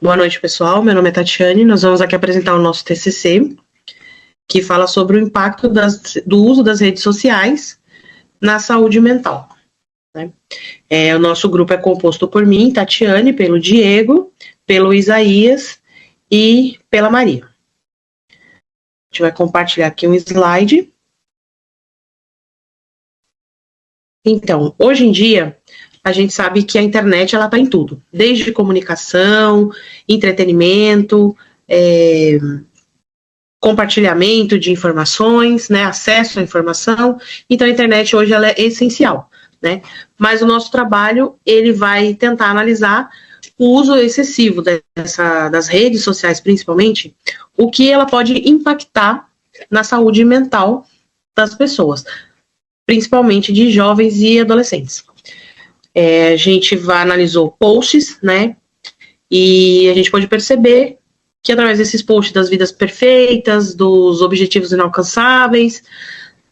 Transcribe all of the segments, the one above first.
Boa noite, pessoal. Meu nome é Tatiane. Nós vamos aqui apresentar o nosso TCC, que fala sobre o impacto do uso das redes sociais na saúde mental. Né? O nosso grupo é composto por mim, Tatiane, pelo Diego, pelo Isaías e pela Maria. A gente vai compartilhar aqui um slide. Então, hoje em dia, a gente sabe que a internet ela está em tudo, desde comunicação, entretenimento, compartilhamento de informações, né, acesso à informação. Então a internet hoje ela é essencial, né? Mas o nosso trabalho ele vai tentar analisar o uso excessivo das redes sociais, principalmente, o que ela pode impactar na saúde mental das pessoas, principalmente de jovens e adolescentes. A gente analisou posts, né, e a gente pode perceber que através desses posts das vidas perfeitas, dos objetivos inalcançáveis,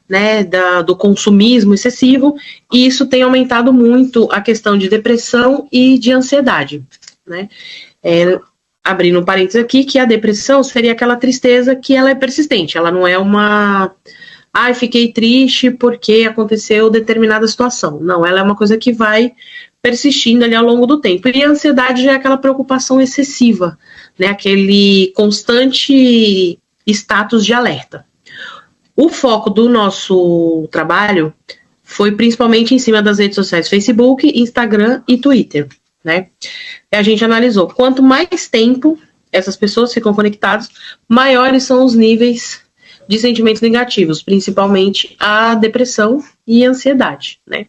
né, do consumismo excessivo, e isso tem aumentado muito a questão de depressão e de ansiedade, né. Abrindo um parênteses aqui, que a depressão seria aquela tristeza que ela é persistente, ela não é uma... fiquei triste porque aconteceu determinada situação. Não, ela é uma coisa que vai persistindo ali ao longo do tempo. E a ansiedade já é aquela preocupação excessiva, né? Aquele constante status de alerta. O foco do nosso trabalho foi principalmente em cima das redes sociais Facebook, Instagram e Twitter, né? A gente analisou quanto mais tempo essas pessoas ficam conectadas, maiores são os níveis de sentimentos negativos, principalmente a depressão e a ansiedade, né?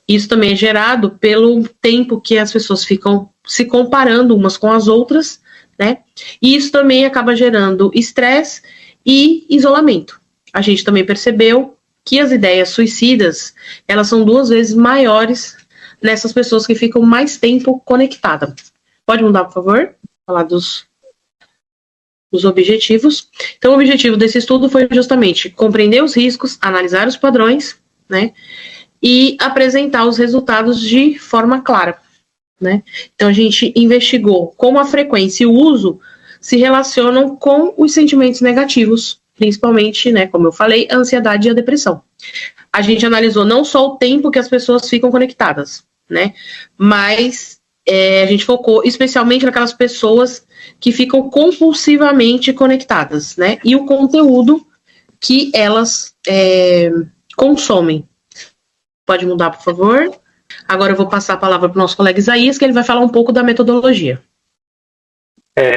Isso também é gerado pelo tempo que as pessoas ficam se comparando umas com as outras, né? E isso também acaba gerando estresse e isolamento. A gente também percebeu que as ideias suicidas, elas são 2 vezes maiores nessas pessoas que ficam mais tempo conectadas. Pode mudar, por favor? Falar dos objetivos. Então, o objetivo desse estudo foi justamente compreender os riscos, analisar os padrões, né, e apresentar os resultados de forma clara, né. Então, a gente investigou como a frequência e o uso se relacionam com os sentimentos negativos, principalmente, né, como eu falei, a ansiedade e a depressão. A gente analisou não só o tempo que as pessoas ficam conectadas, né, mas a gente focou especialmente naquelas pessoas que ficam compulsivamente conectadas, né? E o conteúdo que elas consomem. Pode mudar, por favor? Agora eu vou passar a palavra para o nosso colega Isaías, que ele vai falar um pouco da metodologia.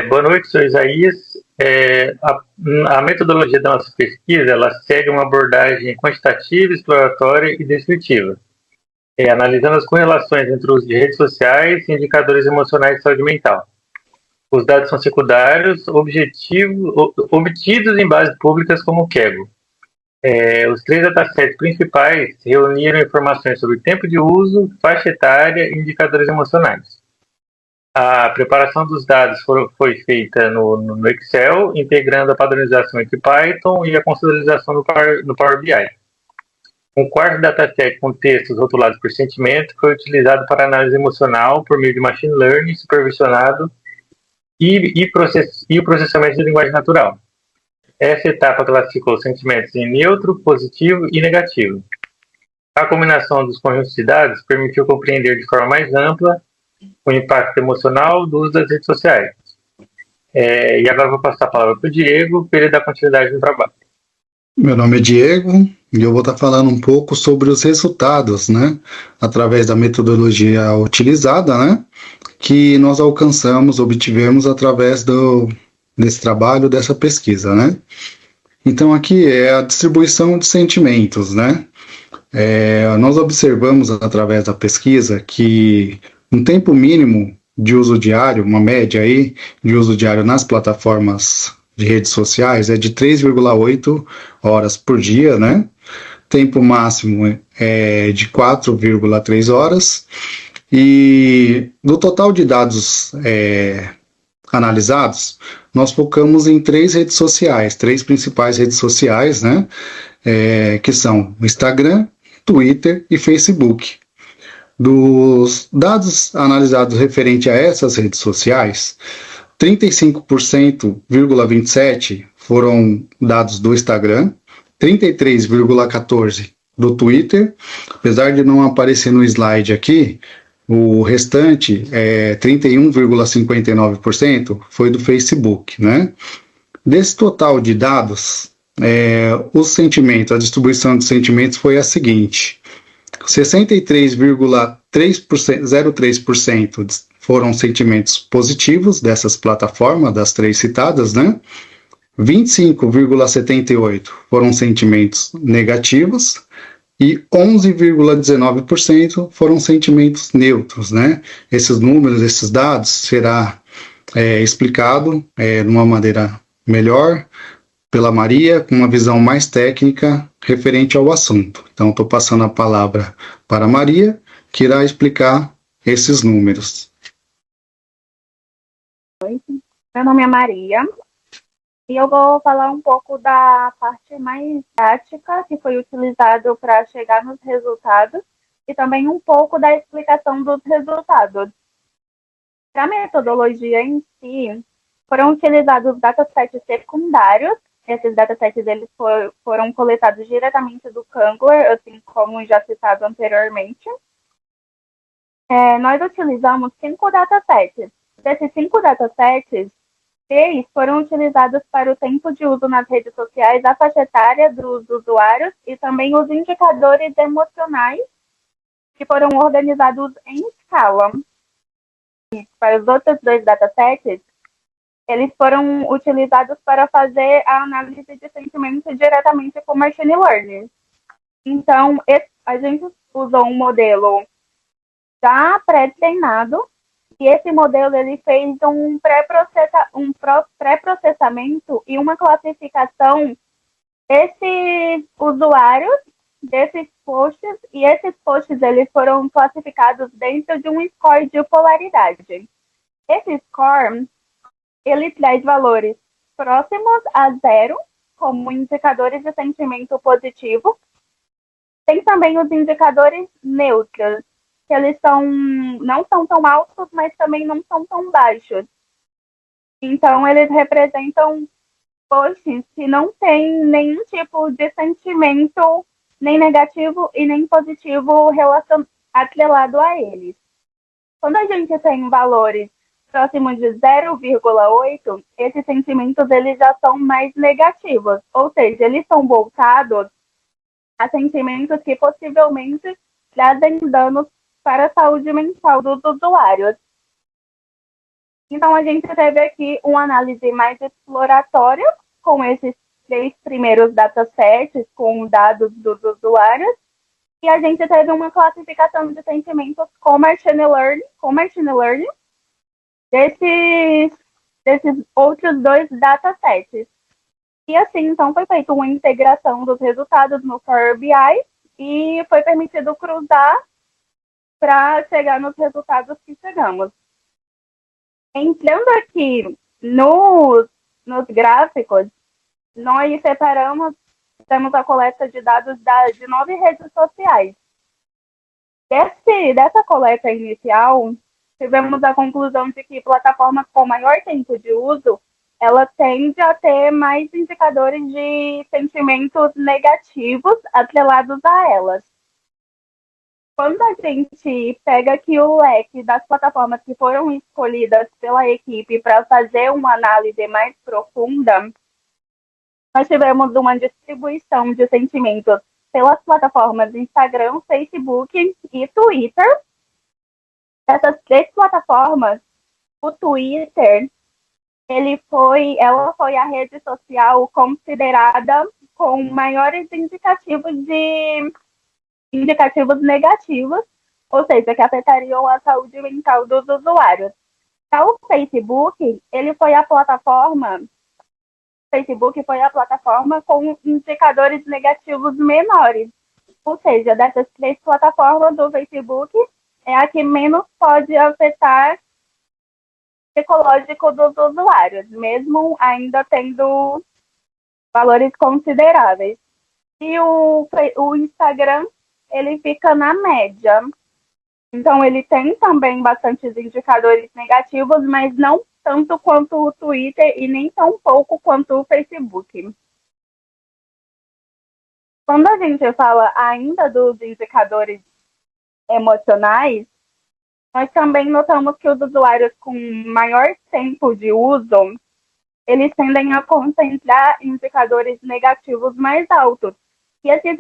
Boa noite, sou Isaías. A metodologia da nossa pesquisa, ela segue uma abordagem quantitativa, exploratória e descritiva, analisando as correlações entre o uso de redes sociais e indicadores emocionais de saúde mental. Os dados são secundários, obtidos em bases públicas como o Kaggle. Os 3 datasets principais reuniram informações sobre tempo de uso, faixa etária e indicadores emocionais. A preparação dos dados foi feita no Excel, integrando a padronização entre Python e a consolidação no Power BI. Um quarto dataset com textos rotulados por sentimento foi utilizado para análise emocional por meio de machine learning supervisionado e o processamento de linguagem natural. Essa etapa classificou sentimentos em neutro, positivo e negativo. A combinação dos conjuntos de dados permitiu compreender de forma mais ampla o impacto emocional do uso das redes sociais. E agora vou passar a palavra para o Diego, para ele dar continuidade no trabalho. Meu nome é Diego e eu vou estar falando um pouco sobre os resultados, né, através da metodologia utilizada, né, que nós obtivemos através desse trabalho, dessa pesquisa, né. Então aqui é a distribuição de sentimentos, né. Nós observamos através da pesquisa que um tempo mínimo de uso diário, uma média aí de uso diário nas plataformas de redes sociais é de 3,8 horas por dia, né? Tempo máximo é de 4,3 horas. E do total de dados analisados, nós focamos em 3 redes sociais, 3 principais redes sociais, né? Que são o Instagram, Twitter e Facebook. Dos dados analisados referente a essas redes sociais, 35,27% foram dados do Instagram, 33,14% do Twitter, apesar de não aparecer no slide aqui, o restante, 31,59%, foi do Facebook, né? Desse total de dados, os sentimentos, a distribuição de sentimentos foi a seguinte: 63,03% foram sentimentos positivos dessas plataformas, das três citadas, né? 25,78% foram sentimentos negativos e 11,19% foram sentimentos neutros, né? Esses números, esses dados será explicado de uma maneira melhor pela Maria, com uma visão mais técnica referente ao assunto. Então, estou passando a palavra para a Maria, que irá explicar esses números. Meu nome é Maria e eu vou falar um pouco da parte mais prática que foi utilizado para chegar nos resultados e também um pouco da explicação dos resultados. Para a metodologia em si, foram utilizados datasets secundários. Esses datasets eles foram coletados diretamente do Kangler, assim como já citado anteriormente. Nós utilizamos 5 datasets. Desses 5 datasets, 6 foram utilizados para o tempo de uso nas redes sociais, a faixa etária dos usuários e também os indicadores emocionais, que foram organizados em escala. E para os outros 2 datasets, eles foram utilizados para fazer a análise de sentimento diretamente com Machine Learning. Então, a gente usou um modelo já pré-treinado, e esse modelo ele fez um pré-processamento e uma classificação desses usuários, desses posts, e esses posts eles foram classificados dentro de um score de polaridade. Esse score ele traz valores próximos a 0, como indicadores de sentimento positivo. Tem também os indicadores neutros, que eles não são tão altos, mas também não são tão baixos. Então, eles representam posts que não têm nenhum tipo de sentimento, nem negativo e nem positivo atrelado a eles. Quando a gente tem valores próximos de 0,8, esses sentimentos eles já são mais negativos, ou seja, eles são voltados a sentimentos que possivelmente trazem danos para a saúde mental dos usuários. Então, a gente teve aqui uma análise mais exploratória com esses 3 primeiros datasets com dados dos usuários, e a gente teve uma classificação de sentimentos com Machine Learning, desses outros 2 datasets. E assim, então, foi feita uma integração dos resultados no Power BI e foi permitido cruzar para chegar nos resultados que chegamos. Entrando aqui nos gráficos, nós temos a coleta de dados de 9 redes sociais. Dessa coleta inicial, tivemos a conclusão de que plataformas com maior tempo de uso, ela tende a ter mais indicadores de sentimentos negativos atrelados a elas. Quando a gente pega aqui o leque das plataformas que foram escolhidas pela equipe para fazer uma análise mais profunda, nós tivemos uma distribuição de sentimentos pelas plataformas Instagram, Facebook e Twitter. Dessas 3 plataformas, o Twitter, ela foi a rede social considerada com maiores indicativos negativos, ou seja, que afetariam a saúde mental dos usuários. Já o Facebook, foi a plataforma com indicadores negativos menores. Ou seja, dessas 3 plataformas do Facebook, é a que menos pode afetar o psicológico dos usuários, mesmo ainda tendo valores consideráveis. E o Instagram, ele fica na média. Então, ele tem também bastantes indicadores negativos, mas não tanto quanto o Twitter e nem tão pouco quanto o Facebook. Quando a gente fala ainda dos indicadores emocionais, nós também notamos que os usuários com maior tempo de uso, eles tendem a concentrar indicadores negativos mais altos. E esses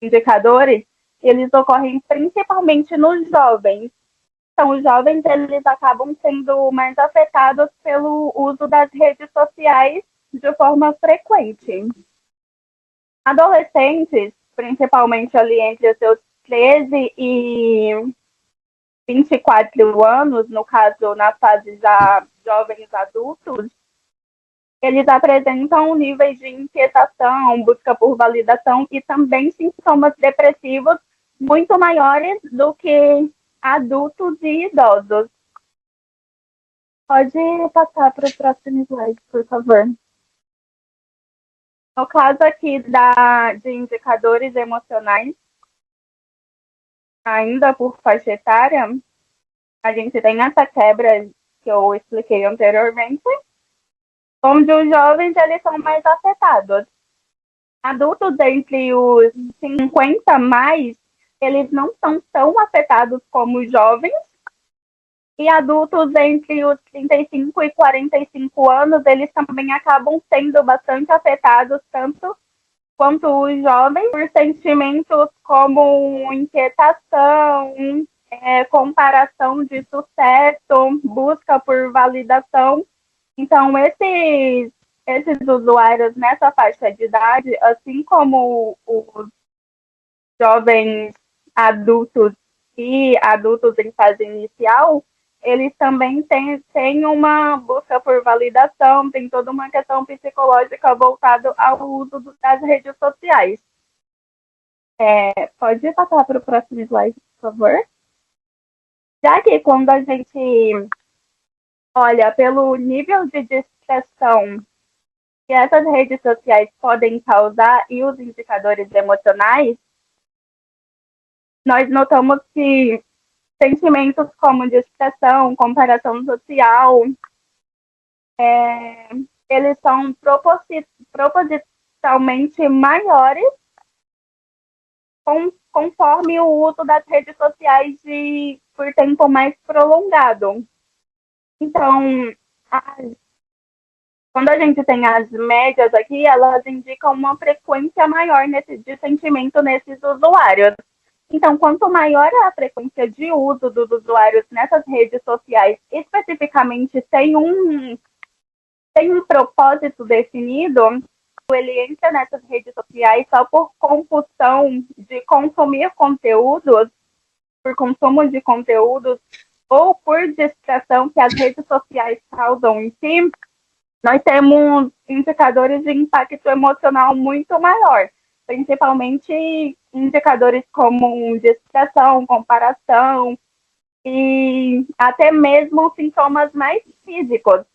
indicadores, eles ocorrem principalmente nos jovens. Então, os jovens, eles acabam sendo mais afetados pelo uso das redes sociais de forma frequente. Adolescentes, principalmente ali entre os seus 13 e 24 anos, no caso, na fase já jovens adultos, eles apresentam níveis de inquietação, busca por validação e também sintomas depressivos muito maiores do que adultos e idosos. Pode passar para o próximo slide, por favor. No caso aqui de indicadores emocionais, ainda por faixa etária, a gente tem essa quebra que eu expliquei anteriormente, onde os jovens eles são mais afetados. Adultos entre os 50 mais, eles não são tão afetados como os jovens, e adultos entre os 35 e 45 anos, eles também acabam sendo bastante afetados, tanto quanto os jovens, por sentimentos como inquietação, comparação de sucesso, busca por validação. Então, esses usuários nessa faixa de idade, assim como os jovens adultos e adultos em fase inicial, eles também têm uma busca por validação, tem toda uma questão psicológica voltada ao uso das redes sociais. Pode passar para o próximo slide, por favor? Já que quando a gente olha pelo nível de distração que essas redes sociais podem causar e os indicadores emocionais, nós notamos que sentimentos como distração, comparação social, eles são propositalmente maiores conforme o uso das redes sociais por tempo mais prolongado. Então, quando a gente tem as médias aqui, elas indicam uma frequência maior de sentimento nesses usuários. Então, quanto maior a frequência de uso dos usuários nessas redes sociais, especificamente sem um propósito definido, ele entra nessas redes sociais só por compulsão de consumir conteúdos, por consumo de conteúdos, ou por distração que as redes sociais causam em si, nós temos indicadores de impacto emocional muito maior, principalmente indicadores como distração, comparação e até mesmo sintomas mais físicos,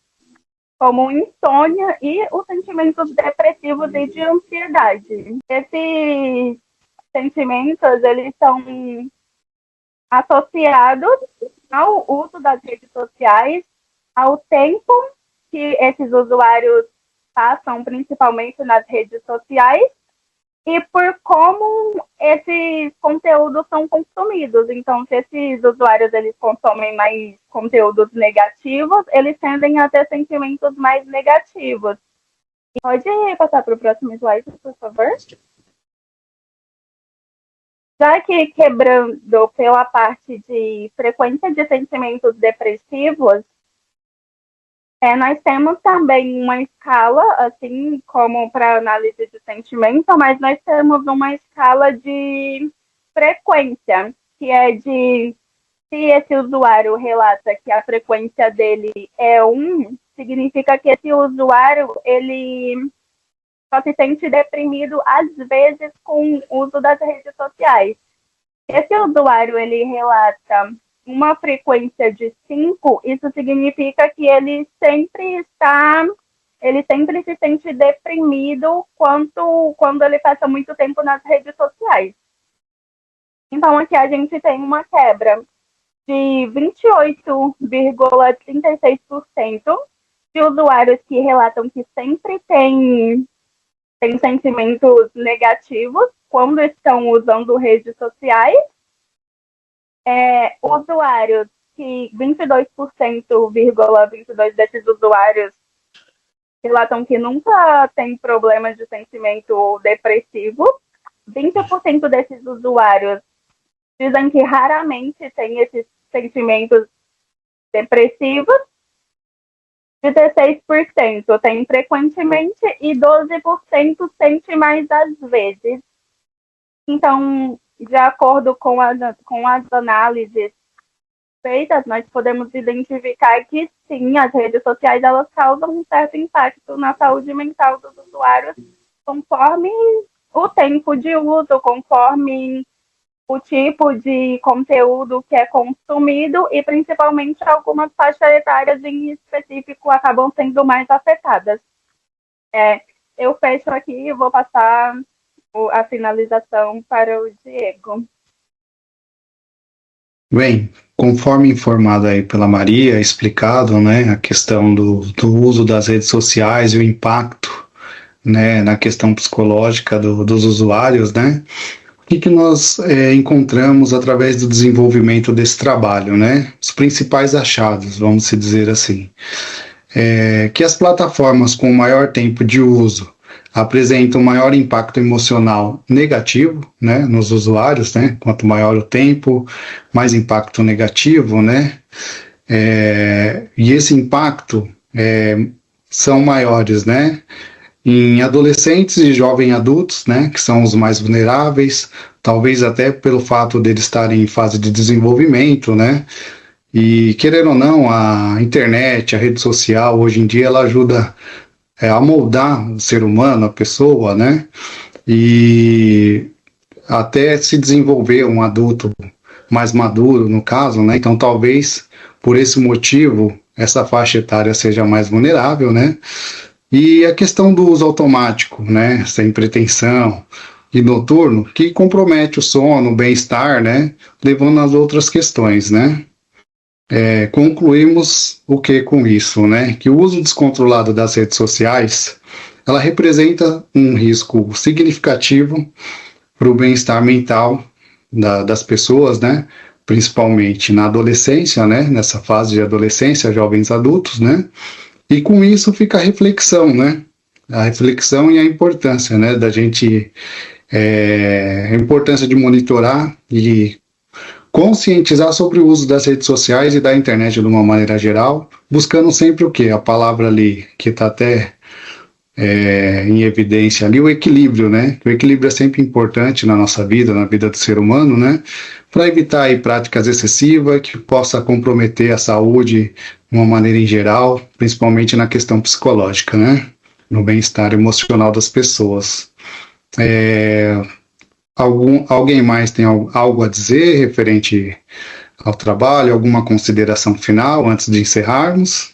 como insônia e os sentimentos depressivos e de ansiedade. Esses sentimentos, eles são associados ao uso das redes sociais, ao tempo que esses usuários passam, principalmente nas redes sociais, e por como esses conteúdos são consumidos. Então, se esses usuários eles consomem mais conteúdos negativos, eles tendem a ter sentimentos mais negativos. Pode passar para o próximo slide, por favor? Já que quebrando pela parte de frequência de sentimentos depressivos, nós temos também uma escala, assim como para análise de sentimento, mas nós temos uma escala de frequência, que é de se esse usuário relata que a frequência dele é 1, significa que esse usuário ele só se sente deprimido às vezes com o uso das redes sociais. Esse usuário ele relata uma frequência de 5, isso significa que ele sempre se sente deprimido quando ele passa muito tempo nas redes sociais. Então, aqui a gente tem uma quebra de 28,36% de usuários que relatam que sempre têm sentimentos negativos quando estão usando redes sociais. Usuários que 22,22% desses usuários relatam que nunca tem problemas de sentimento depressivo. 20% desses usuários dizem que raramente tem esses sentimentos depressivos. 16% tem frequentemente e 12% sente mais às vezes. Então, de acordo com as análises feitas, nós podemos identificar que sim, as redes sociais elas causam um certo impacto na saúde mental dos usuários conforme o tempo de uso, conforme o tipo de conteúdo que é consumido e principalmente algumas faixas etárias em específico acabam sendo mais afetadas. Eu fecho aqui e vou passar a finalização para o Diego. Bem, conforme informado aí pela Maria, explicado, né, a questão do uso das redes sociais e o impacto, né, na questão psicológica dos usuários, né, o que nós encontramos através do desenvolvimento desse trabalho, né, os principais achados, vamos dizer assim, que as plataformas com maior tempo de uso apresentam maior impacto emocional negativo, né, nos usuários, né, quanto maior o tempo, mais impacto negativo, né, e esse impacto são maiores, né, em adolescentes e jovens adultos, né, que são os mais vulneráveis, talvez até pelo fato de eles estarem em fase de desenvolvimento, né, e querendo ou não, a internet, a rede social, hoje em dia, ela ajuda a moldar o ser humano, a pessoa, né, e até se desenvolver um adulto mais maduro, no caso, né, então talvez por esse motivo essa faixa etária seja mais vulnerável, né, e a questão do uso automático, né, sem pretensão e noturno, que compromete o sono, o bem-estar, né, levando às outras questões, né. Concluímos o que com isso, né, que o uso descontrolado das redes sociais, ela representa um risco significativo para o bem-estar mental das pessoas, né, principalmente na adolescência, né, nessa fase de adolescência, jovens adultos, né, e com isso fica a reflexão, né, a reflexão e a importância, né, da gente, a importância de monitorar e conscientizar sobre o uso das redes sociais e da internet de uma maneira geral, buscando sempre o quê? A palavra ali, que está até em evidência ali, o equilíbrio, né? O equilíbrio é sempre importante na nossa vida, na vida do ser humano, né? Para evitar aí práticas excessivas que possa comprometer a saúde de uma maneira em geral, principalmente na questão psicológica, né? No bem-estar emocional das pessoas. Alguém mais tem algo a dizer referente ao trabalho, alguma consideração final antes de encerrarmos?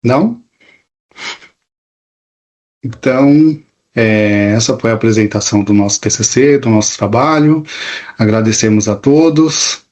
Não? Então, essa foi a apresentação do nosso TCC, do nosso trabalho. Agradecemos a todos